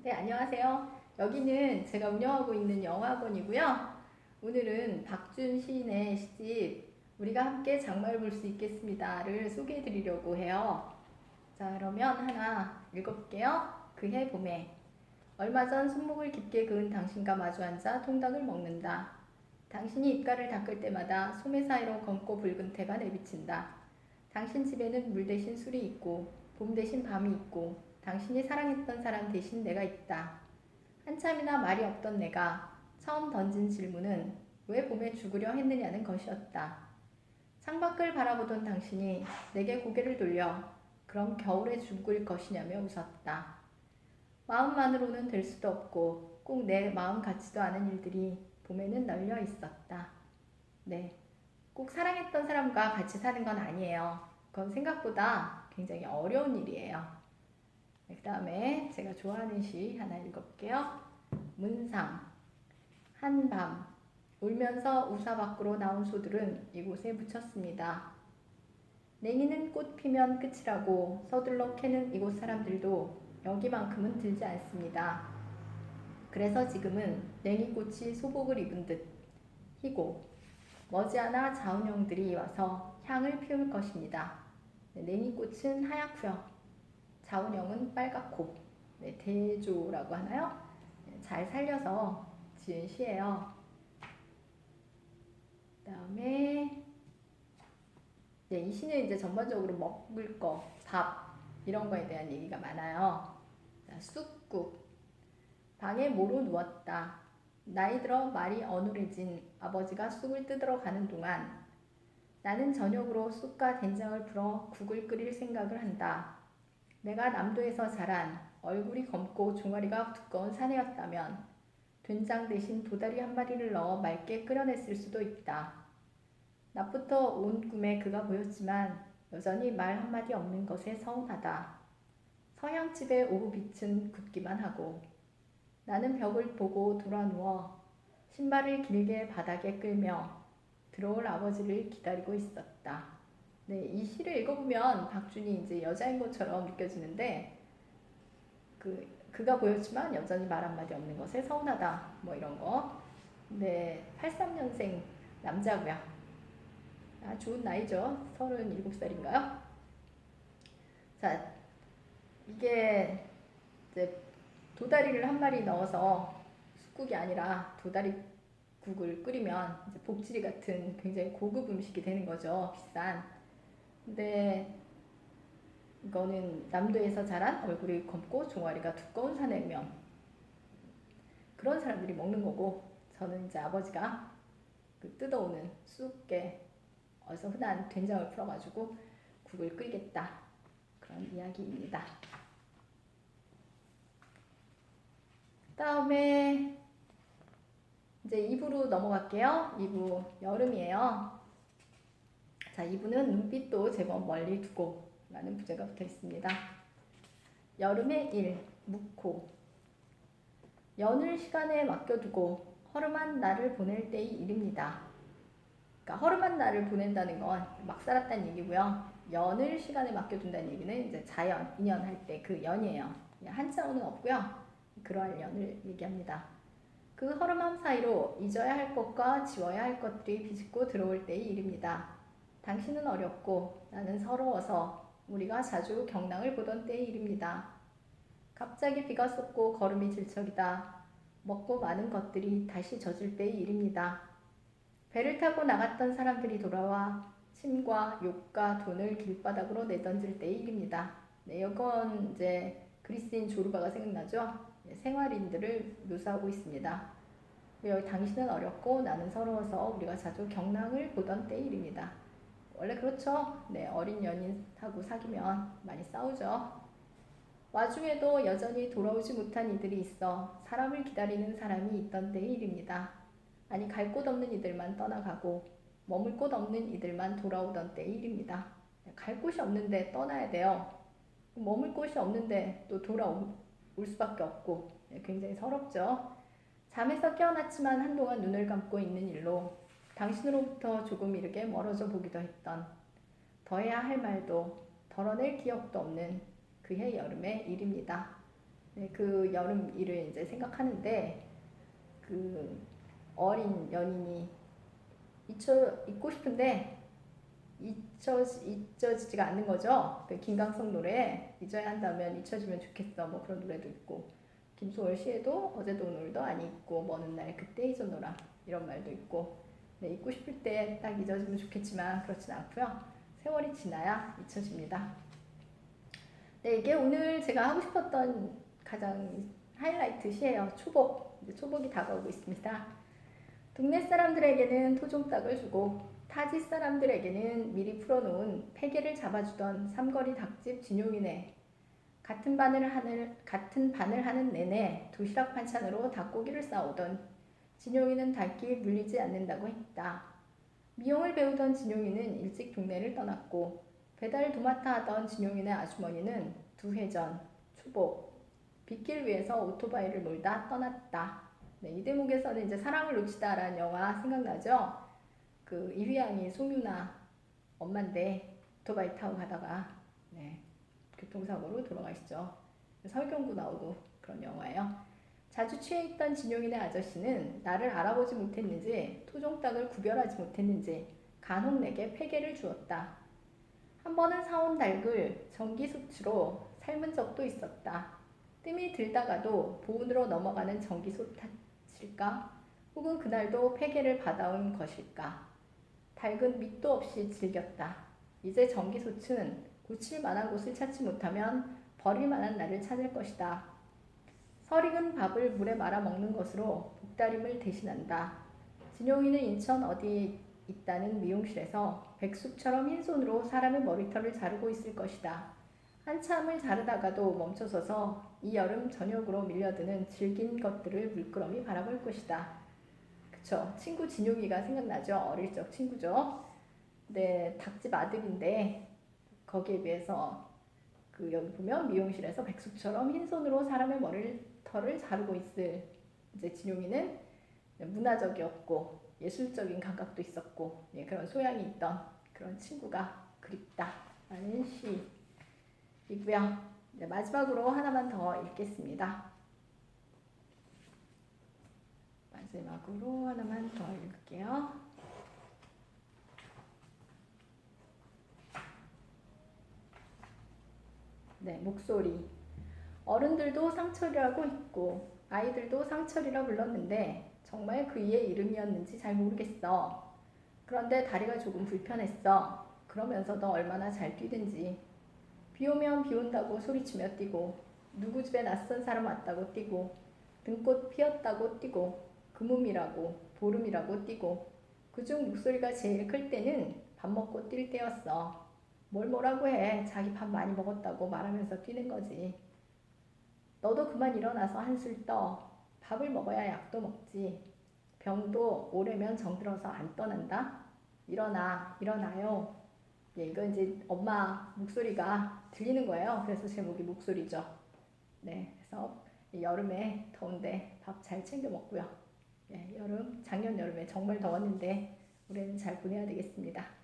네, 안녕하세요. 여기는 제가 운영하고 있는 영어학원이고요. 오늘은 박준 시인의 시집 우리가 함께 장마를 볼 수 있겠습니다를 소개해 드리려고 해요. 자, 그러면 하나 읽어볼게요. 그해 봄에 얼마 전 손목을 깊게 그은 당신과 마주 앉아 통닭을 먹는다. 당신이 입가를 닦을 때마다 소매 사이로 검고 붉은 태가 내비친다. 당신 집에는 물 대신 술이 있고 봄 대신 밤이 있고 당신이 사랑했던 사람 대신 내가 있다. 한참이나 말이 없던 내가 처음 던진 질문은 왜 봄에 죽으려 했느냐는 것이었다. 창밖을 바라보던 당신이 내게 고개를 돌려 그럼 겨울에 죽을 것이냐며 웃었다. 마음만으로는 될 수도 없고 꼭 내 마음 같지도 않은 일들이 봄에는 널려 있었다. 네, 꼭 사랑했던 사람과 같이 사는 건 아니에요. 그건 생각보다 굉장히 어려운 일이에요. 네, 그 다음에 제가 좋아하는 시 하나 읽어볼게요. 문상. 한밤 울면서 우사 밖으로 나온 소들은 이곳에 묻혔습니다. 냉이는 꽃 피면 끝이라고 서둘러 캐는 이곳 사람들도 여기만큼은 들지 않습니다. 그래서 지금은 냉이꽃이 소복을 입은 듯 희고 머지않아 자운형들이 와서 향을 피울 것입니다. 네, 냉이꽃은 하얗고요. 자운형은 빨갛고 네, 대조라고 하나요? 네, 잘 살려서 지은 시예요. 그 다음에 네, 이 시는 이제 전반적으로 먹을 거, 밥 이런 거에 대한 얘기가 많아요. 자, 쑥국. 방에 모로 누웠다. 나이 들어 말이 어눌해진 아버지가 쑥을 뜯으러 가는 동안 나는 저녁으로 쑥과 된장을 풀어 국을 끓일 생각을 한다. 내가 남도에서 자란 얼굴이 검고 종아리가 두꺼운 사내였다면 된장 대신 도다리 한 마리를 넣어 맑게 끓여냈을 수도 있다. 낮부터 온 꿈에 그가 보였지만 여전히 말 한마디 없는 것에 서운하다. 서양집의 오후 빛은 굳기만 하고 나는 벽을 보고 돌아 누워 신발을 길게 바닥에 끌며 들어올 아버지를 기다리고 있었다. 네, 이 시를 읽어보면 박준이 이제 여자인 것처럼 느껴지는데 그가 보였지만 여전히 말 한마디 없는 것에 서운하다. 뭐 이런 거. 네, 83년생 남자고요. 아, 좋은 나이죠. 37살인가요? 자, 이게 이제 도다리를 한 마리 넣어서 쑥국이 아니라 도다리국을 끓이면 이제 복지리 같은 굉장히 고급 음식이 되는 거죠. 비싼. 근데 이거는 남도에서 자란 얼굴이 검고 종아리가 두꺼운 사내면 그런 사람들이 먹는 거고, 저는 이제 아버지가 그 뜯어오는 쑥에 어디서 흔한 된장을 풀어가지고 국을 끓이겠다, 그런 이야기입니다. 다음에 이제 2부로 넘어갈게요. 2부 여름이에요. 자, 2부는 눈빛도 제법 멀리 두고 라는 부제가 붙어 있습니다. 여름의 일, 묵호. 연을 시간에 맡겨두고 허름한 날을 보낼 때의 일입니다. 그러니까 허름한 날을 보낸다는 건 막 살았다는 얘기고요. 연을 시간에 맡겨둔다는 얘기는 이제 자연, 인연할 때 그 연이에요. 한자어는 없고요. 그러한 연을 얘기합니다. 그 허름함 사이로 잊어야 할 것과 지워야 할 것들이 비집고 들어올 때의 일입니다. 당신은 어렵고 나는 서러워서 우리가 자주 경랑을 보던 때의 일입니다. 갑자기 비가 쏟고 걸음이 질척이다. 먹고 많은 것들이 다시 젖을 때의 일입니다. 배를 타고 나갔던 사람들이 돌아와 침과 욕과 돈을 길바닥으로 내던질 때의 일입니다. 네, 이건 이제 그리스인 조르바가 생각나죠? 네, 생활인들을 묘사하고 있습니다. 여기 당신은 어렵고 나는 서러워서 우리가 자주 경랑을 보던 때의 일입니다. 원래 그렇죠. 네, 어린 연인하고 사귀면 많이 싸우죠. 와중에도 여전히 돌아오지 못한 이들이 있어 사람을 기다리는 사람이 있던 때의 일입니다. 아니, 갈 곳 없는 이들만 떠나가고 머물 곳 없는 이들만 돌아오던 때의 일입니다. 갈 곳이 없는데 떠나야 돼요. 머물 곳이 없는데 또 돌아올 수밖에 없고 굉장히 서럽죠. 잠에서 깨어났지만 한동안 눈을 감고 있는 일로 당신으로부터 조금 이르게 멀어져 보기도 했던, 더해야 할 말도 덜어낼 기억도 없는 그해 여름의 일입니다. 네, 그 여름 일을 이제 생각하는데 그 어린 연인이 잊고 싶은데 잊혀지지가 않는 거죠. 그 김광석 노래 잊어야 한다면 잊혀지면 좋겠어 뭐 그런 노래도 있고 김소월 시에도 어제도 오늘도 아니 있고 먼 날 그때 잊어노라 이런 말도 있고 네, 잊고 싶을 때 딱 잊어지면 좋겠지만 그렇진 않고요. 세월이 지나야 잊혀집니다. 네, 이게 오늘 제가 하고 싶었던 가장 하이라이트 시예요. 초복. 이제 초복이 다가오고 있습니다. 동네 사람들에게는 토종닭을 주고 타지 사람들에게는 미리 풀어놓은 폐개를 잡아주던 삼거리 닭집 진용이네. 같은 반을 하는 내내 도시락 반찬으로 닭고기를 싸오던 진용이는 닭이 물리지 않는다고 했다. 미용을 배우던 진용이는 일찍 동네를 떠났고 배달 도맡아 하던 진용이네 아주머니는 2해 전 초복 빗길 위에서 오토바이를 몰다 떠났다. 네, 이 대목에서는 이제 사랑을 놓치다라는 영화 생각나죠? 그 이휘양이 송유나 엄마인데 오토바이 타고 가다가 네, 교통사고로 돌아가시죠. 설경구 나오고 그런 영화예요. 자주 취해 있던 진용이네 아저씨는 나를 알아보지 못했는지 토종닭을 구별하지 못했는지 간혹 내게 폐개를 주었다. 한 번은 사온 닭을 전기소추로 삶은 적도 있었다. 뜸이 들다가도 보온으로 넘어가는 전기소 탓일까? 혹은 그날도 폐개를 받아온 것일까? 닭은 밑도 없이 즐겼다. 이제 전기소추는 고칠 만한 곳을 찾지 못하면 버릴 만한 날을 찾을 것이다. 설익은 밥을 물에 말아 먹는 것으로 복다림을 대신한다. 진용이는 인천 어디에 있다는 미용실에서 백숙처럼 흰손으로 사람의 머리털을 자르고 있을 것이다. 한참을 자르다가도 멈춰서서 이 여름 저녁으로 밀려드는 질긴 것들을 물끄러미 바라볼 것이다. 그쵸? 친구 진용이가 생각나죠? 어릴 적 친구죠. 네, 닭집 아들인데 거기에 비해서 그 여기 보면 미용실에서 백숙처럼 흰손으로 사람의 머리털을 자르고 있을 이제 진용이는 문화적이었고 예술적인 감각도 있었고 예, 그런 소양이 있던 그런 친구가 그립다라는 시이고요. 네, 마지막으로 하나만 더 읽겠습니다. 마지막으로 하나만 더 읽을게요. 네, 목소리. 어른들도 상철이라고 했고 아이들도 상철이라 불렀는데 정말 그의 이름이었는지 잘 모르겠어. 그런데 다리가 조금 불편했어. 그러면서도 얼마나 잘 뛰든지. 비 오면 비 온다고 소리치며 뛰고 누구 집에 낯선 사람 왔다고 뛰고 등꽃 피었다고 뛰고 그몸이라고 보름이라고 뛰고 그중 목소리가 제일 클 때는 밥 먹고 뛸 때였어. 뭘 뭐라고 해. 자기 밥 많이 먹었다고 말하면서 뛰는 거지. 너도 그만 일어나서 한술 떠. 밥을 먹어야 약도 먹지. 병도 오래면 정들어서 안 떠난다. 일어나, 일어나요. 예, 이건 이제 엄마 목소리가 들리는 거예요. 그래서 제목이 목소리죠. 네, 그래서 여름에 더운데 밥 잘 챙겨 먹고요. 예, 작년 여름에 정말 더웠는데 올해는 잘 보내야 되겠습니다.